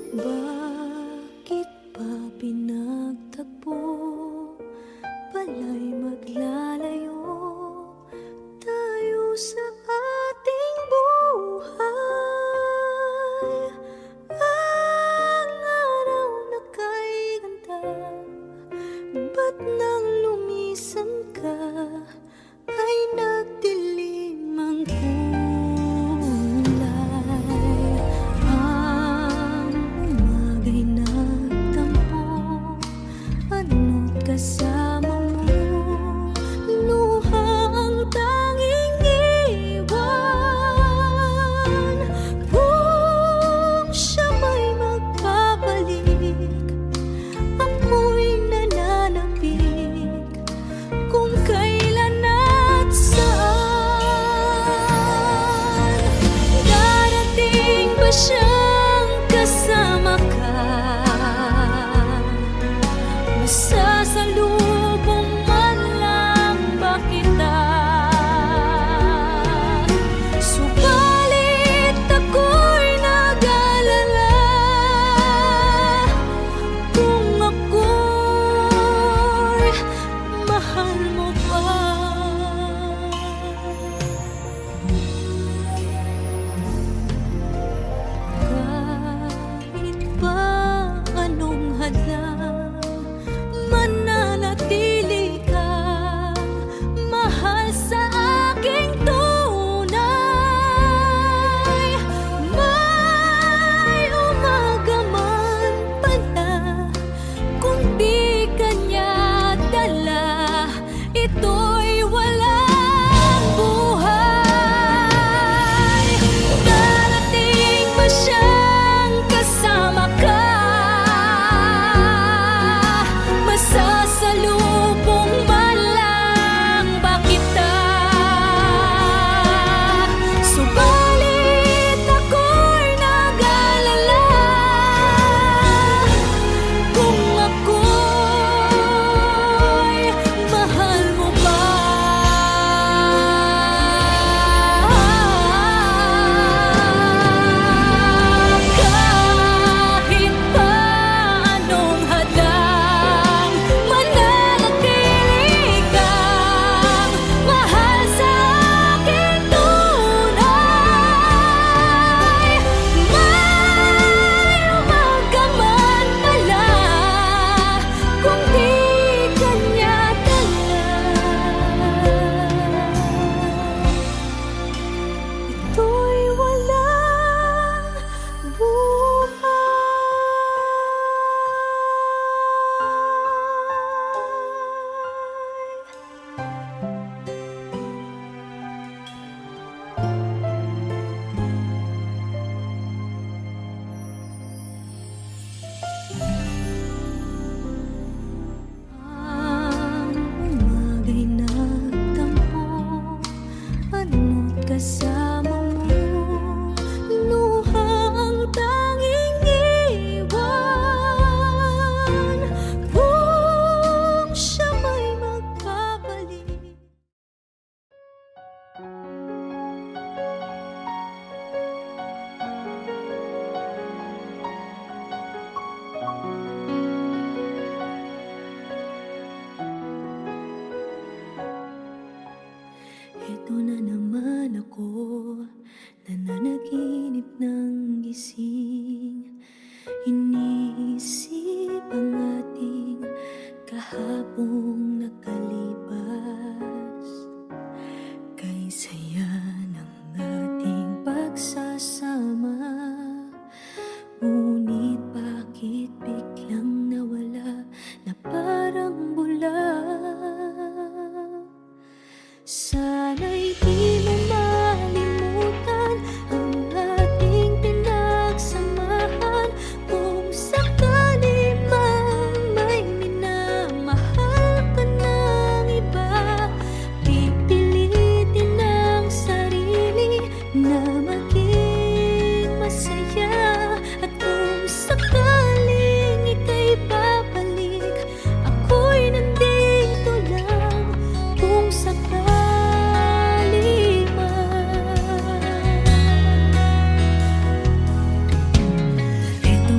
Bakit ba pinagtagpo? Pala'y maglalayo tayo sa ating buhay. Ang araw na kay ganda, ba't nang lumisan ka ay nagdilim ang kulay? Ang umaga'y nagtampo, ano't kasama mo, luha ang tanging iwan. Kung siya may magpapalik, ako'y nananapik kung kailan at saan. Darating ba siyang kasama ka? Masasalubong man lang ba kita? Subalit ako'y nag-alala kung ako'y mahal mo pa. Kahit pa anong hadlang, mananatili kang mahal sa aking tunay. May umaga man pala, kung di kanya dala, ito'y walang buhay. Darating ba siyang kasama ka? Masasalubong man lang ba kita? Subalit ako'y nag-alala kung ako'y mahal mo pa. Kahit pa anong hadlang, mananatili kang mahal sa aking tunay. May umaga man pala, kung di kanya dala, ito'y walang buhay. Ang umaga'y nagtampo, ano't kasama mo, luha ang tanging iwan. Kung siya may magpapalik, eto na naman ako, nananaginip ng gising. Iniisip ang ating kahapong nakalipas. Kay saya ng ating pagsasama, ngunit bakit biglang nawala na parang bula? Sana'y di mo malimutan ang ating pinagsamahan. Kung sakali mang may minamahal ka ng iba, pipilitin ang sarili na maging masaya. At kung sakaling ika'y babalik, ako'y nandito lang kung sakali. Eto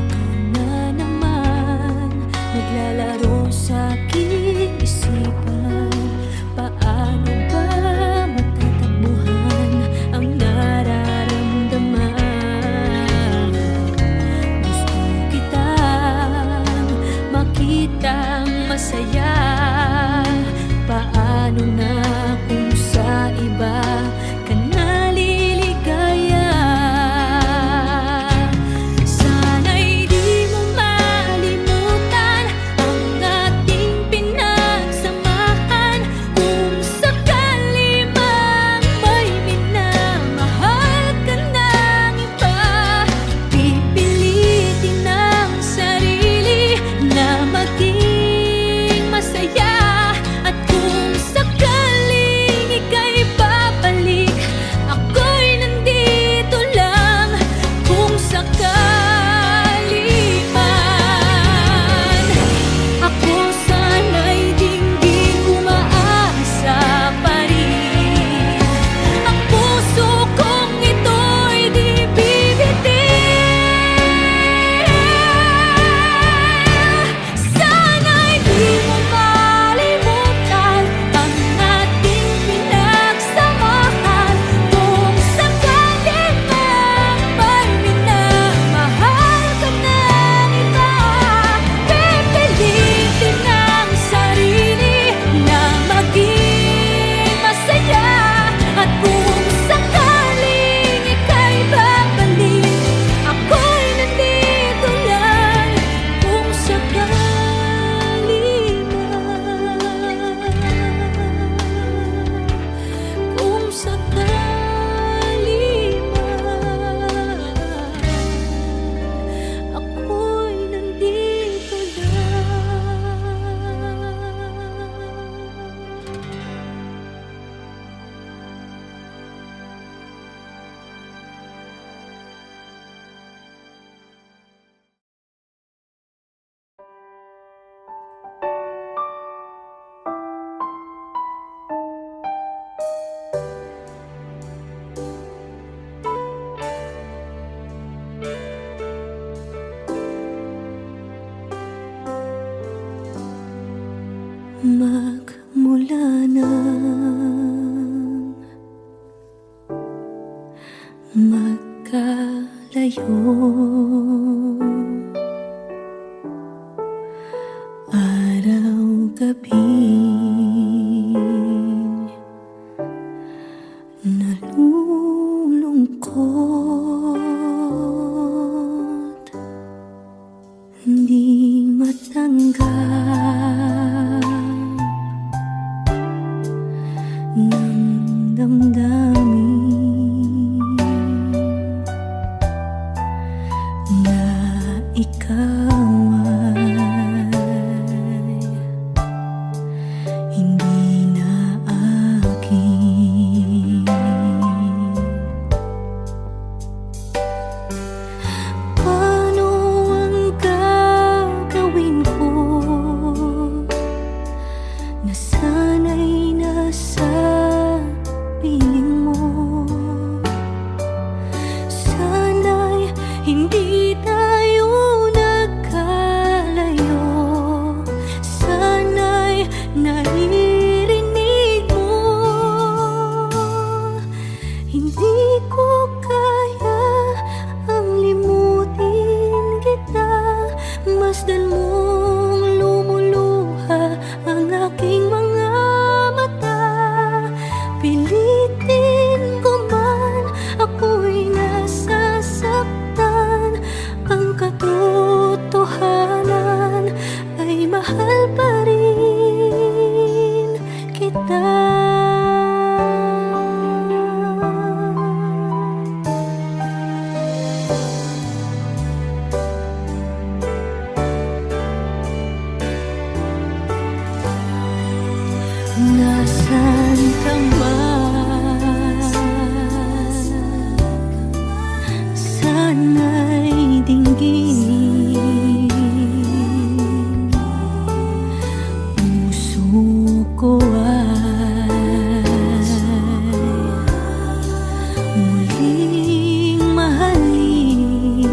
magkalayo. Araw-gabi nalulungkot, hindi matanggap ng damdamin na ikaw ay hindi na akin. Paano ang gagawin ko na sana'y nasa piling mo? Sana'y hindi tayo nagkalayo. Sana'y naririnig mo. Hindi ko kaya ang limutin kita. Masdan mong lumuluha ang aking mga mata. Pilitin ko man, ako'y nasasaktan. Ang katotohanan ay mahal pa rin kita. Nasaan ka man? Sana'y dinggin. Puso ko ay muling mahalin.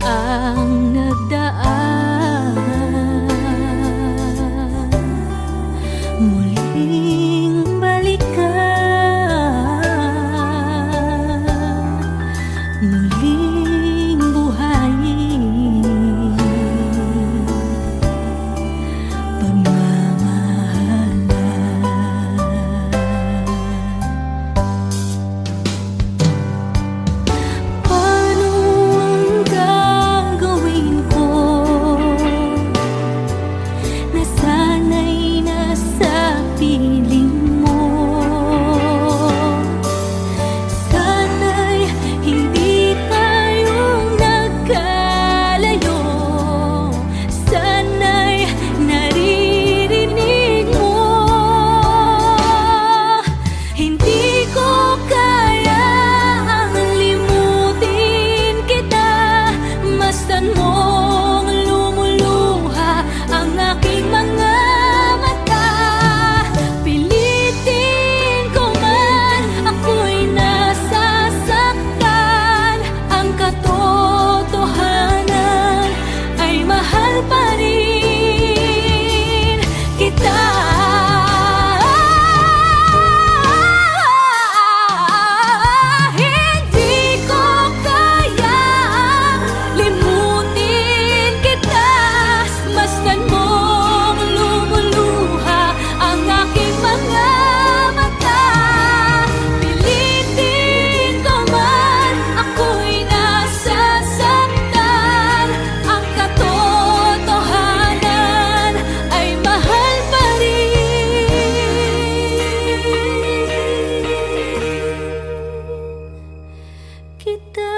Ang nagdaan muling balikan, muling buhayin pagmamahalan. Paano ang gagawin ko na sana'y nasa piling mo? Sana'y hindi tayo nagkalayo. Sana'y naririnig mo. Hindi ko kaya ang limutin kita. Masdan mong lumuluha ang aking mga mata. Pilitin ko man, ako'y nasasaktan. Ang katotohanan ay mahal pa rin kita. Hindi ko kaya limutin kita. Masdan mong lumuluha ang aking mga mata. Pilitin ko man, ako'y nasasaktan. Ang katotohanan ay mahal pa rin kita.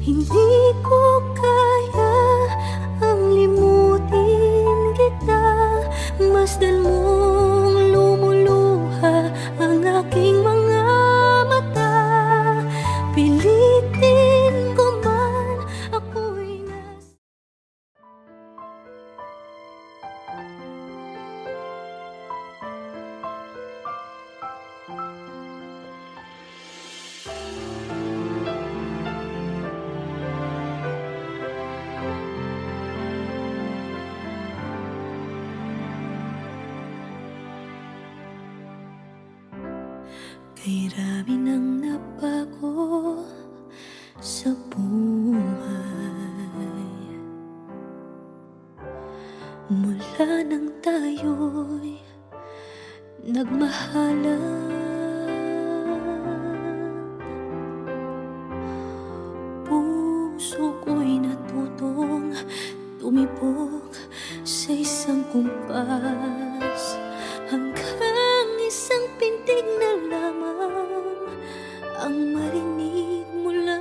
Hindi ko kaya ang limutin kita. Masdan mong lumuluha ang aking mga mata. Pilitin ko man, ako'y Kay rami ng nabago sa buhay mula nang tayo'y nagmahalan. Puso ko'y natutong tumibok sa isang kumpas, hanggang isang pintig na lamang ang marinig mula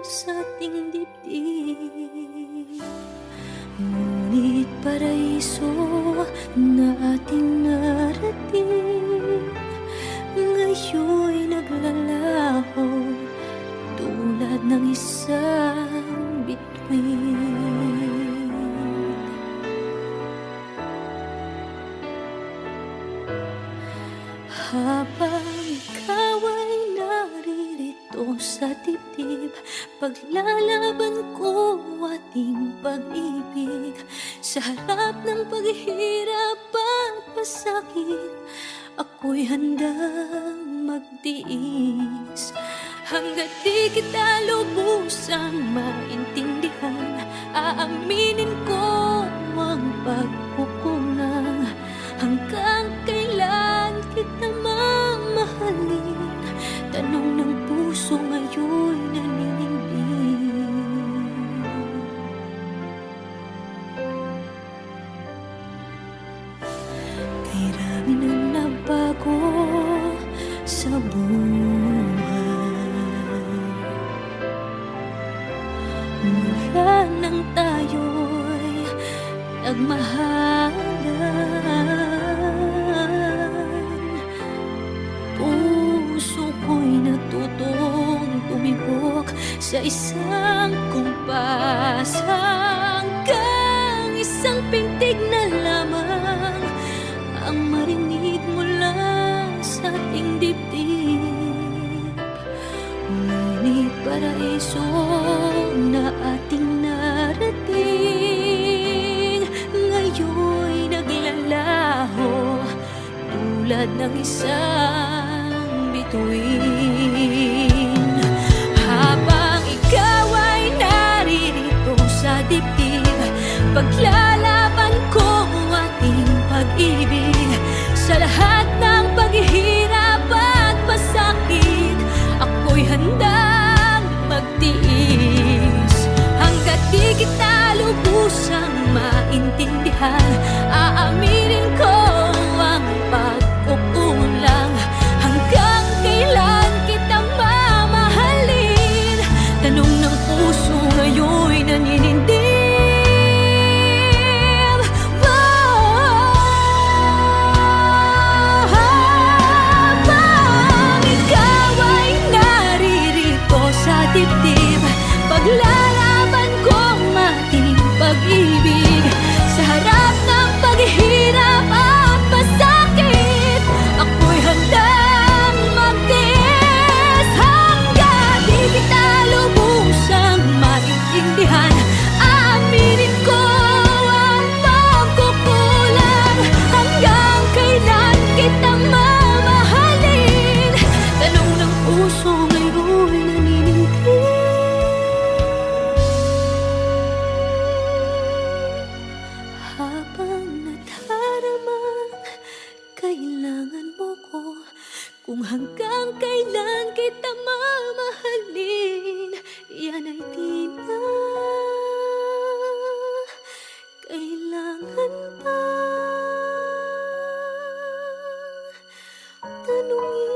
sa ating dibdib. Ngunit paraiso na ating narating ngayon'y naglalaho tulad ng isang bituin. Habang ikaw ay naririto sa dibdib, paglalaban ko ating pag-ibig. Sa harap ng paghihirap at pasakit, ako'y handang magtiis. Hanggat di kita lubusang maintindihan, aaminin ko ang pagkukulang. Hanggang kailan kita mamahalin? Tanong ng puso ngayon'y naninindig. Kay rami ng nabago sa buhay mula nang tayo'y nagmahalan. Puso ko'y natutong tumibok sa isang kumpas, hanggang isang pintig na lamang ang marinig mula sa ating dibdib. Ngunit paraiso na ating narating ngayon'y naglalaho tulad ng isang bituin. Habang ikaw ay naririto sa dibdib, paglalaban ko ating pag-ibig. Sa lahat ng paghihirap at pasakit, ako'y handang magtiis. Hanggat di kita lubusang maintindihan, aaminin ko ang pagkukulang. Hanggang kailan kita mamahalin? Tanong ng puso ngayon'y naninindig. Habang ikaw ay naririto sa dibdib, paglalaban kong ating pag-ibig. Sa harap ng paghihirap at pasakit, ako'y handang magtiis. Hanggang di kita lubusang maintindihan, aaminin ko ang pagkukulang. Hanggang kailan kita mamahalin? Tanong ng puso ngayon'y naninindig. Habang nadaramang kailangan mo ko, kung hanggang kailan kita mamahalin, yan ay di na kailangan pa tanungin.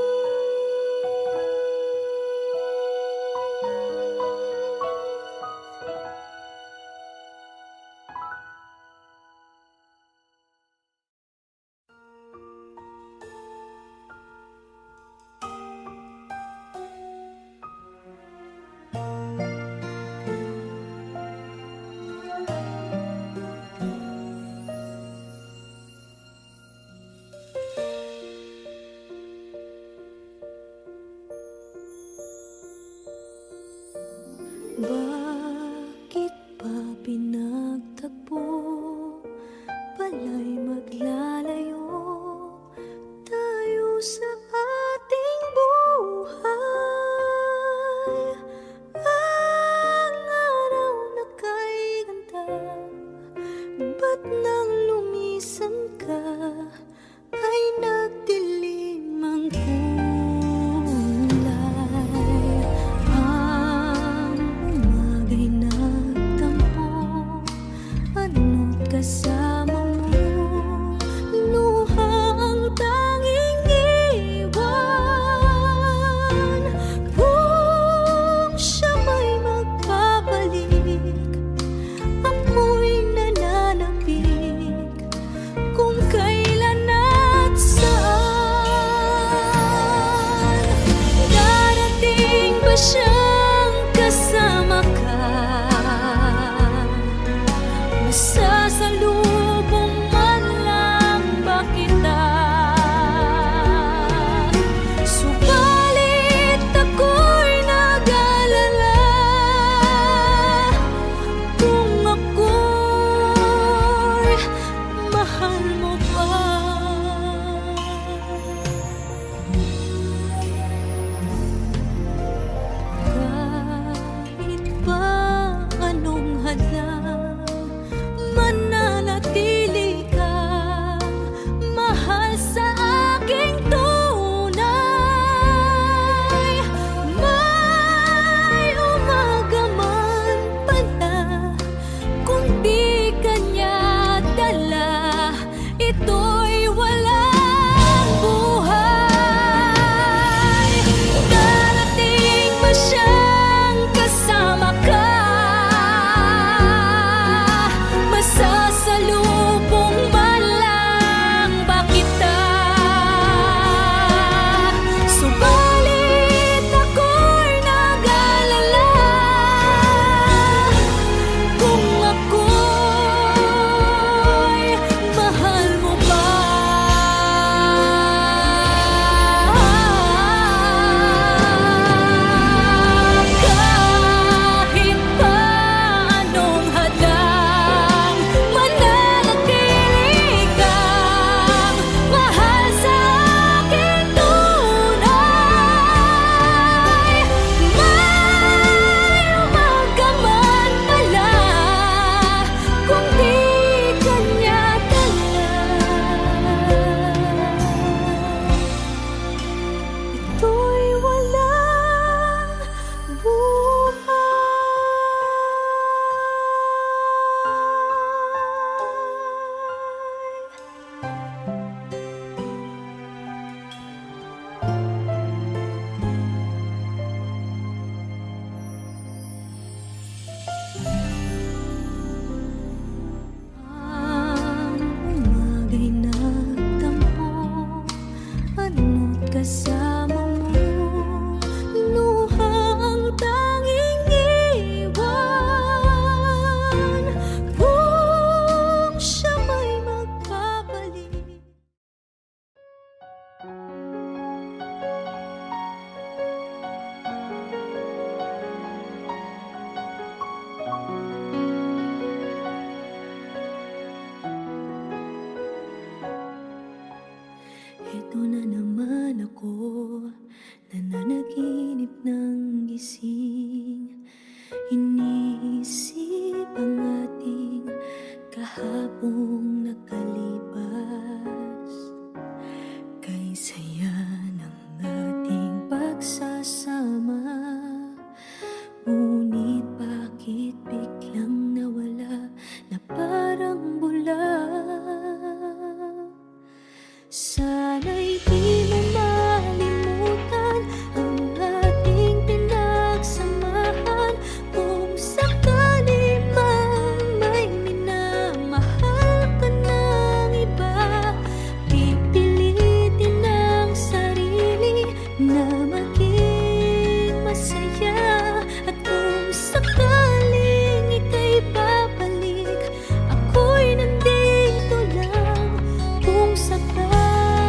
ito'y walang buhay. Darating ba siyang kasama ka? Masasalubong ba lang ba kita? Subalit ako'y nag-alala kung ako'y mahal mo ba? Kahit pa anong hadang, mananatili kang mahal sa akin tunay. May magkaman pala kung di kanya dala. Ito'y walang buhay. Ang umaga'y nagtampo, ano't kasama mo, luha ang tanging iwan. Kung siya may magpapalik, eto na naman ako, nananaginip ng gising. Iniisip ang ating kahapong nakalipas. Kay saya ng ating pagsasama, ngunit bakit biglang nawala na parang bula? Sana'y di mo malimutan ang ating pinagsamahan. Kung sakali man may minamahal ka ng iba, pipilitin ang sarili na maging masaya. At kung sakaling ika'y babalik, ako'y nandito lang kung sakali.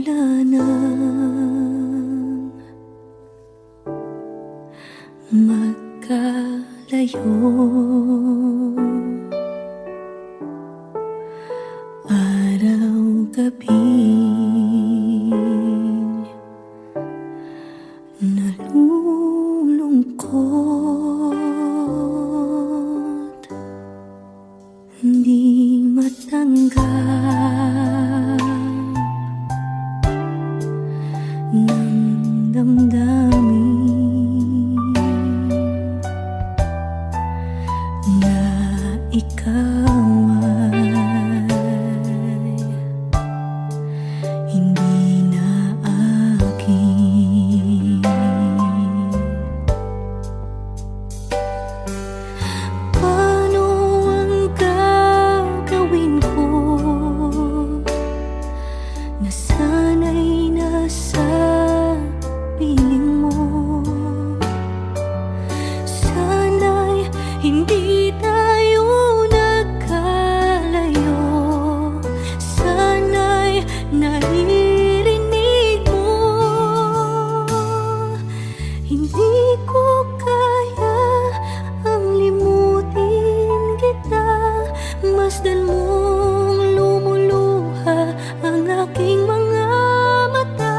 mula nang magkalayo. Araw-gabi nalulungkot, hindi matanggap ng damdamin na ikaw ay hindi na akin. Paano ang gagawin ko na sana'y nasa piling mo? Sana'y hindi tayo nagkalayo. Sana'y naririnig mo. Hindi ko kaya ang limutin kita. Masdan mong lumuluha ang aking mga mata.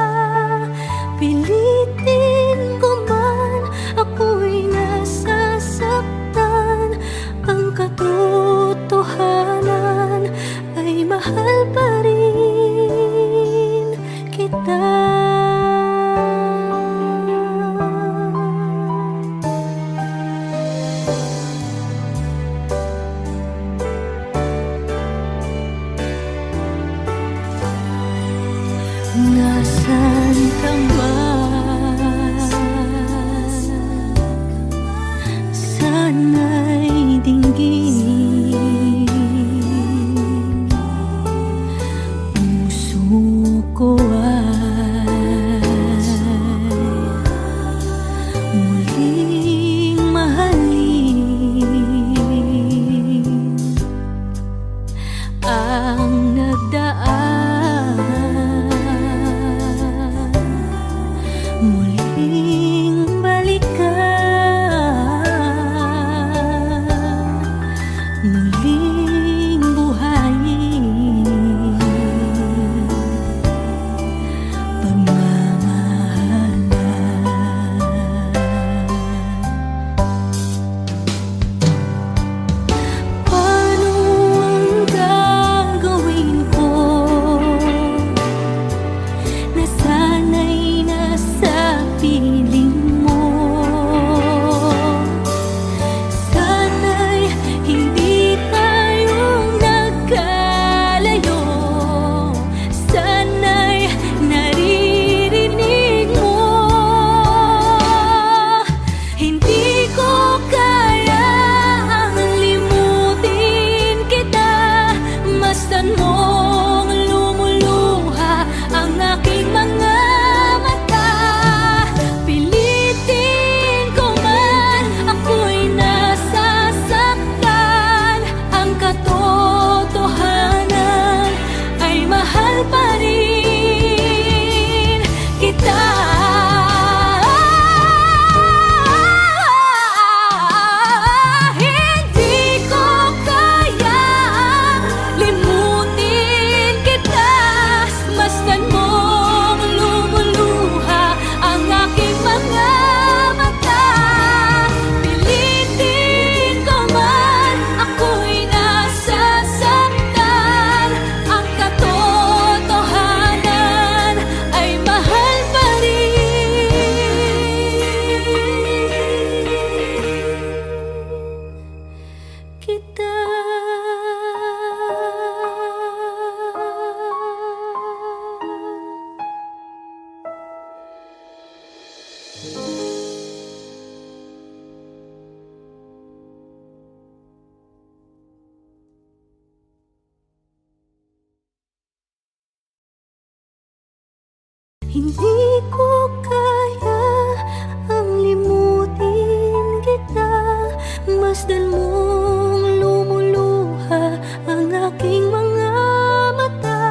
Pilitin ko man, ako'y nasasaktan. Ang katotohanan ay mahal pa rin kita. Nasaan ka man? Sana'y dinggin. Puso ko ay muling mahalin ang nagdaan. Muling balikan, muling buhayin pagmamahalan. Paano ang gagawin ko na sana'y nasa piling mo? Sana'y hindi tayo nagkalayo. Sana'y naririnig mo. Hindi ko kaya ang limutin kita. Masdan mong lumuluha ang aking mga mata. Pilitin ko man, ako'y nasasaktan. Ang katotohanan ay mahal pa rin kita. Hindi ko kayang limutin kita. Masdan mong lumuluha ang aking mga mata. Pilitin ko man, ako'y nasasaktan. Ang katotohanan ay mahal pa rin kita. Hindi ko kaya ang limutin kita. Masdan mong lumuluha ang aking mga mata.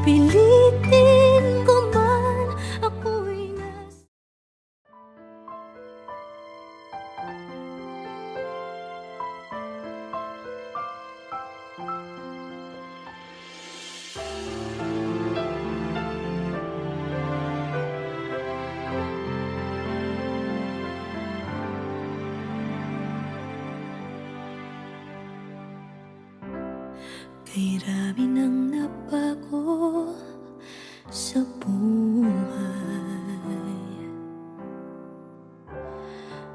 Pilitin Kay rami nang nabago sa buhay,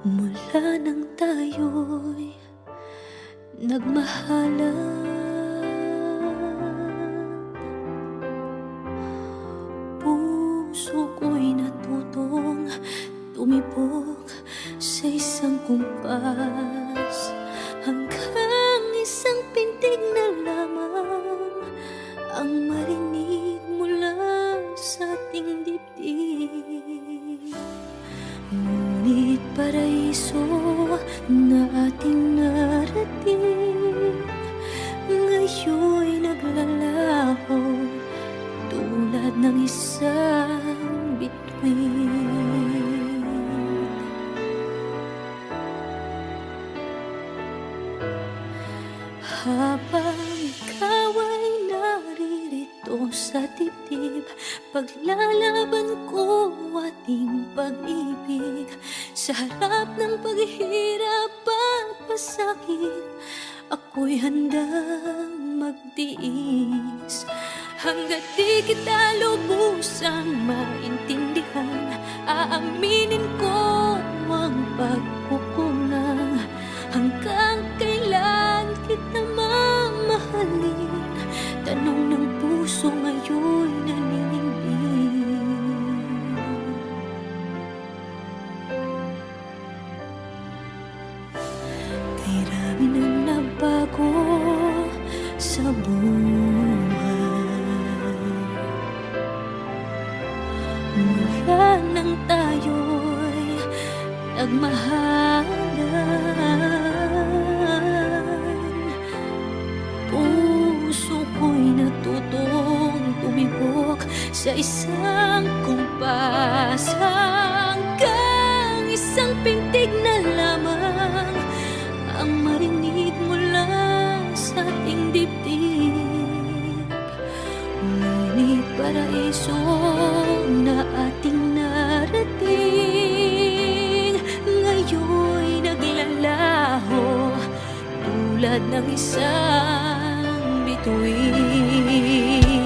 mula nang tayo'y nagmahalan. Puso ko'y natutong tumibok sa isang kumpas, hanggang isang pintig na lamang ang marinig mula sa ating dibdib. Ngunit paraiso na ating narating, ngayon'y naglalaho tulad ng isang bituin. Habang ikaw ay naririto sa dibdib, paglalaban ko ating pag-ibig. Sa harap ng paghihirap at pasakit, ako'y handang magtiis. Hanggat di kita lubusang maintindihan, aaminin ko ang pagkukulang. Hanggang kailan kita mamahalin? Tanong ng puso ngayon'y naninindig. Kay rami nang nabago sa buhay, mula nang tayo'y nagmahalan. Puso ko'y natutong tumibok sa isang kumpas, hanggang isang pintig na lamang ang marinig mula sa ating dibdib. Ngunit paraiso na ating narating, ngayon'y naglalaho tulad ng isang bituin.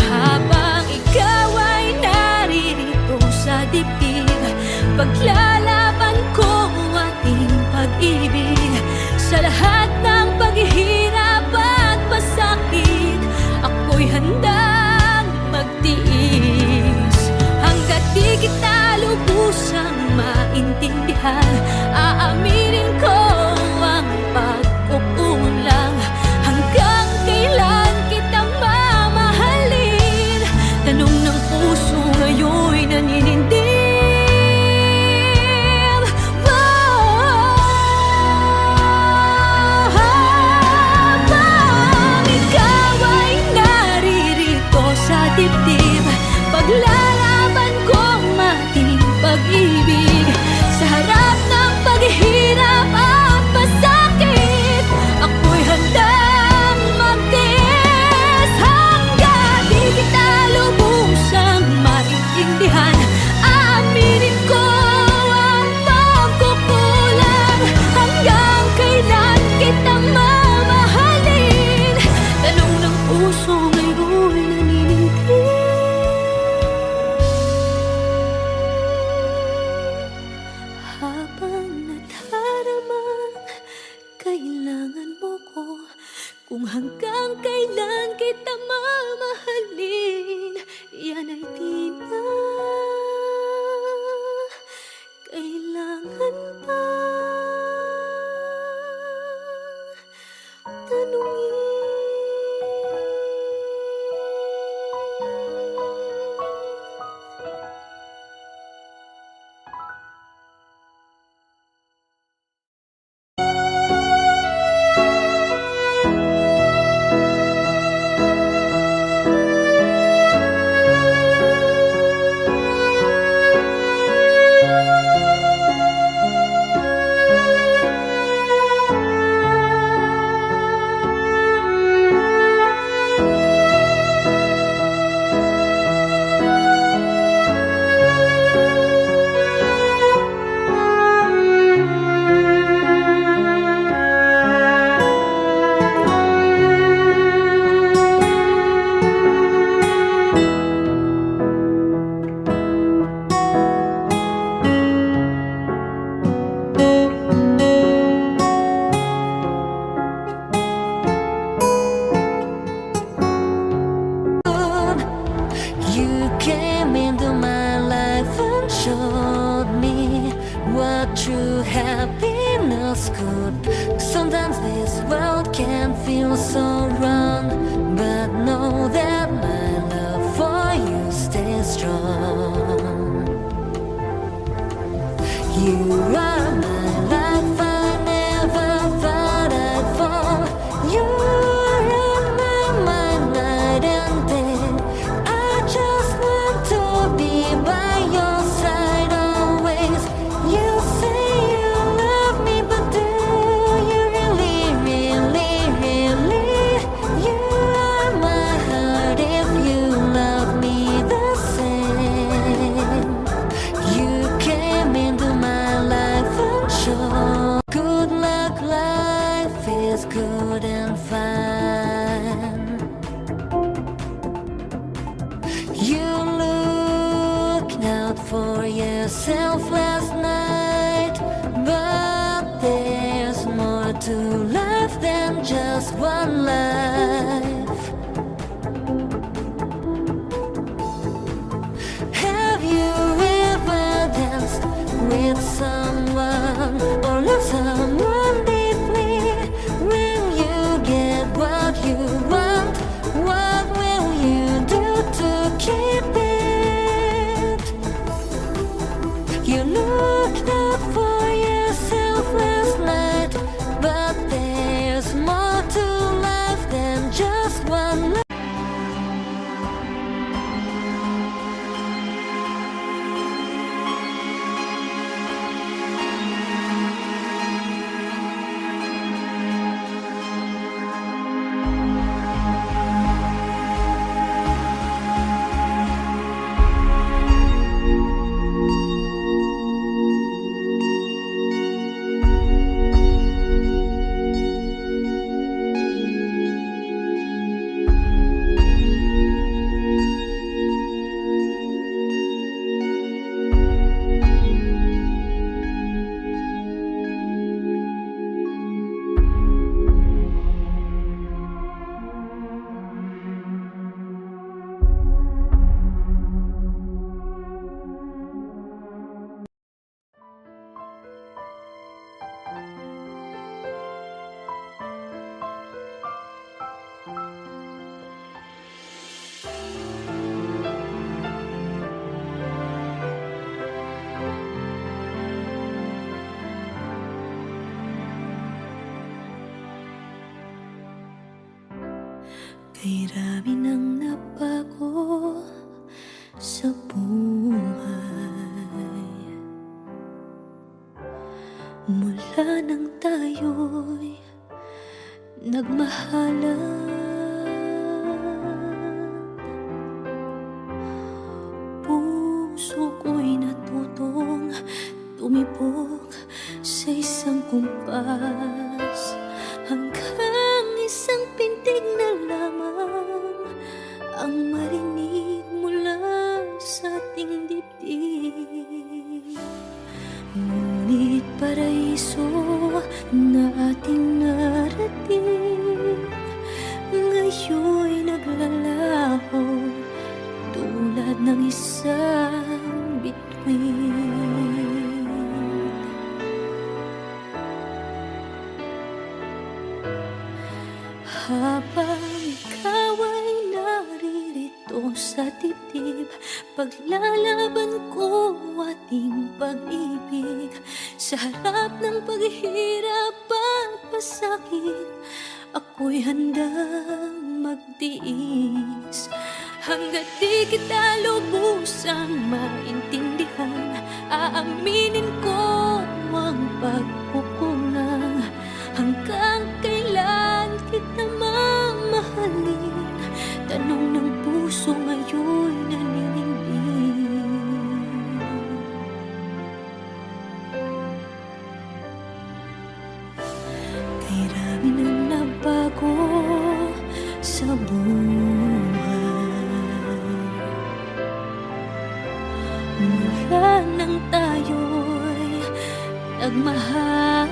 Habang ikaw ay naririto sa dibdib, paglalaban ko ating pag-ibig. Sa lahat ng paghihirap at pasakit, ako'y handang magtiis. Hanggat di kita lubusang maintindihan, aaminin ko ang pagkukulang. Hanggang kailan kita mamahalin? Tanong ng puso ngayon'y naninindig. Habang ikaw ay naririto sa dibdib, paglalaban ko ang ating pag-ibig. Sa harap ng feels good. Sometimes this world can feel so wrong, but know that my love for you stays strong. You are my life, I never thought I'd fall. You're in my mind night and day. I just want to be by your side always. You say you love me, but do you really, really, really? You are my heart if you love me the same. You came into my life and showed good luck, life is good and fine. You looked out for yourself last night, but there's more to life than just one life. Have you ever danced with someone or loved someone deeply? When you get what you want, what will you do to keep it? You looked out for yourself last night, but there's more to life than just one life. Kay rami nang nabago sa buhay, mula nang tayo'y nagmahalan. Puso ko'y natutong tumibok sa isang kumpas, hanggang isang pintig na lamang ang marinig mula sa ating dibdib. Ngunit paraiso na ating narating, ngayon'y naglalaho tulad ng isang bituin. Habang ikaw ay naririto sa dibdib, paglalaban ko ating pag-ibig. Sa harap ng paghihirap at pasakit, ako'y handang magtiis. Hanggat di kita lubusang maintindihan, aaminin ko ang pagkukulang. Hanggang kailan kita mamahalin? Tanong ng puso ngayon'y naninindig. Kay rami nang nabago sa buhay, mula nang tayo'y nagmahalan.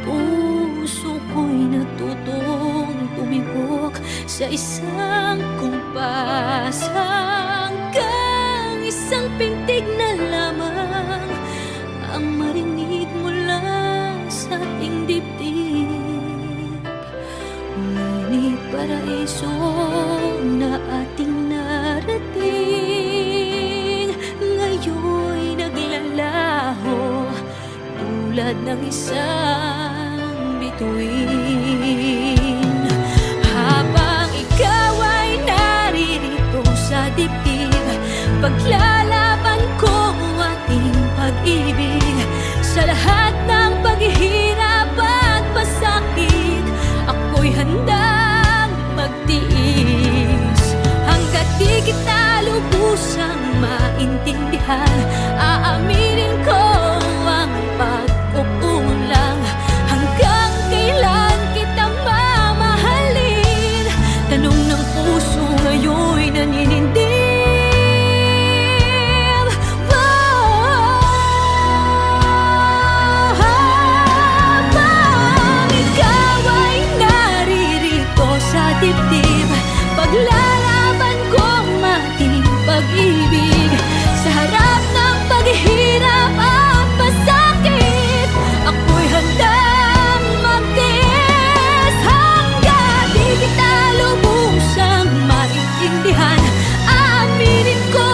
Puso ko'y natutong tumibok sa isang kumpas, hanggang isang pintig na lamang paraiso na ating narating, ngayon'y naglalaho tulad ng isang bituin. Habang ikaw ay naririto sa dibdib, paglalaban ko ang ating pag-ibig. Sa lahat ng paghihirap at pasakit, ako'y handang magtiis. Hanggat di kita lubusang maintindihan, aaminin ko ang pagkukulang. Hanggang kailan kita mamahalin? Tanong ng puso ngayon'y naninindig. Habang ikaw ay naririto sa dibdib, paglalaban ko ang ating pag-ibig. Sa harap ng paghihirap at pasakit, ako'y handang magtiis. Hanggang di kita lubusang maintindihan, aaminin ko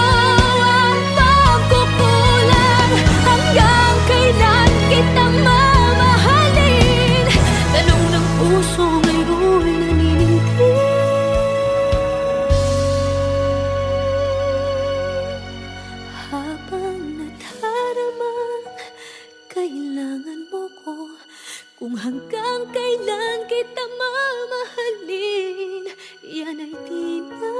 ang pagkukulang. Hanggang kailan kita mamahalin? Tanong ng puso ngayon'y naninindig. Habang nadaramang kailangan mo ko, kung hanggang kailan kita mamahalin, yan ay di na